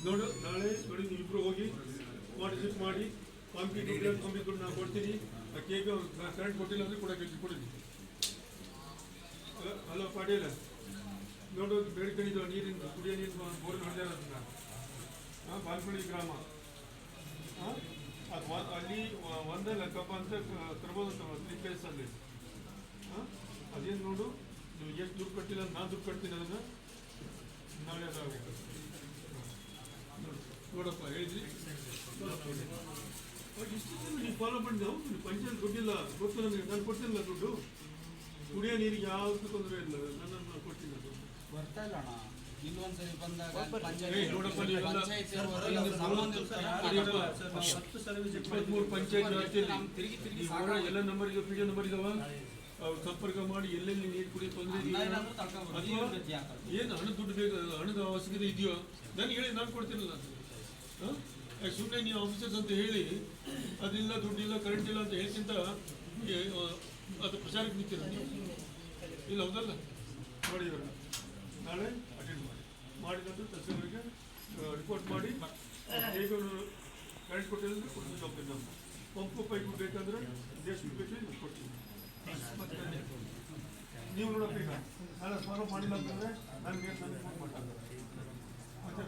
ನೋಡು ನಾಳೆ ನೋಡಿ ಇಬ್ರು ಹೋಗಿ ವಾಟರ್ ಮಾಡಿ ಕಾಂಪಿ ಡೀಟೇಲ್ಸ್ ಕಂಪ್ಲೀಟ್ ನಾನು ಕೊಡ್ತೀನಿ. ಆ ಕೇಕ್ ಕರೆಂಟ್ ಕೊಟ್ಟಿಲ್ಲ ಅಂದರೆ ಕೊಡಿದ್ದೀನಿ. ಹಲೋ ಪಾಟೀಲ, ನೋಡು ಬೇಡ್ಕೊಂಡಿದ್ದು ನೀರಿನ ಕುಡಿಯೋ ನೀರು ಬೋರ್ ಹೊಡೆದಾರ ಬಾಲ್ಪಳ್ಳಿ ಗ್ರಾಮ. ಅದು ಅಲ್ಲಿ ಒಂದಲ್ಲ ಕಬ್ಬ ಅಂತ ತರ್ಬೋದಂತ 3 ಪ್ಲೇಸಲ್ಲಿ. ಅದೇನು ನೋಡು, ನೀವು ಎಷ್ಟು ದುಡ್ಡು ಕಟ್ಟಿಲ್ಲ ಅಂತ ನಾನು ದುಡ್ಡು ಕಟ್ತೀನಿ. ಅದನ್ನು ನಾಳೆ ಅದಾಗಬೇಕು ನೋಡಪ್ಪ ಹೇಳಿದ್ರಿ. ಇಷ್ಟು ನೀವು ಫಾಲೋ ಮಾಡಿ. ನಾವು ಪಂಚಾಯತ್ ದುಡ್ಡಿಲ್ಲ ಗೊತ್ತು ನನಗೆ, ನಾನು ಕೊಡ್ತೀನಿಲ್ಲ ದುಡ್ಡು. ಕುಡಿಯೋ ನೀರಿಗೆ ಯಾವ್ದು ತೊಂದರೆ ಇಲ್ಲ, ನಾನು ಕೊಡ್ತೀನಿ. ಅದು ಬರ್ತಾ ಇಲ್ಲ ಅಣ್ಣ. ಇನ್ನೊಂದ್ಸರಿ ಬಂದಾಗ 23 ಪಂಚಾಯತ್ ಎಲ್ಲ ನಂಬರ್ ಇದಾವೆ, ಪಿ ಡಿ ನಂಬರ್ ಇದಾವ. ಅವ್ರು ಸಂಪರ್ಕ ಮಾಡಿ ಎಲ್ಲೆಲ್ಲಿ ನೀರು ಕುಡಿಯೋ ತೊಂದರೆ ಏನು ಹಣ ದುಡ್ಡು ಬೇಕು, ಹಣದ ಅವಶ್ಯಕತೆ ಇದೆಯೋ ನನಗೆ ಹೇಳಿ, ನಾನು ಕೊಡ್ತೀನಲ್ಲ. ಸುಮ್ಮನೆ ನೀವು ಆಫೀಸರ್ಸ್ ಅಂತ ಹೇಳಿ ಅದಿಲ್ಲ ದುಡ್ಡಿಲ್ಲ ಕರೆಂಟ್ ಇಲ್ಲ ಅಂತ ಹೇಳ್ಕಿಂತ ಅದು ಪ್ರಚಾರಕ್ಕೆ ನಿಂತಿರ ಇಲ್ಲ, ಹೌದಲ್ಲ? ಮಾಡಿದಾರೆ. ನಾಳೆ ಅಟೆಂಡ್ ಮಾಡಿದಂದ್ರೆ ತಹಸೀಲ್ದಾರ್ಗೆ ರಿಪೋರ್ಟ್ ಮಾಡಿ ಹೇಗೆ ಕರೆಂಟ್ ಕೊಟ್ಟಿಲ್ಲ ಕೊಡ್ತೀನಿ. ಹೋಗ್ತೀನಿ. ನಮ್ಮ ಪಂಪು ಪೈಪು ಬೇಕಂದ್ರೆ ದೇಶ ಬೇಕು ಕೊಡ್ತೀನಿ. ಮತ್ತೆ ನೀವು ನೋಡಪ್ಪ, ಈಗ ನಾಳೆ ಫಾಲೋ ಮಾಡಿಲ್ಲ ಅಂತಂದರೆ ನನಗೆ ಫೋನ್ ಮಾಡ್ತಾರೆ. ಮತ್ತೆ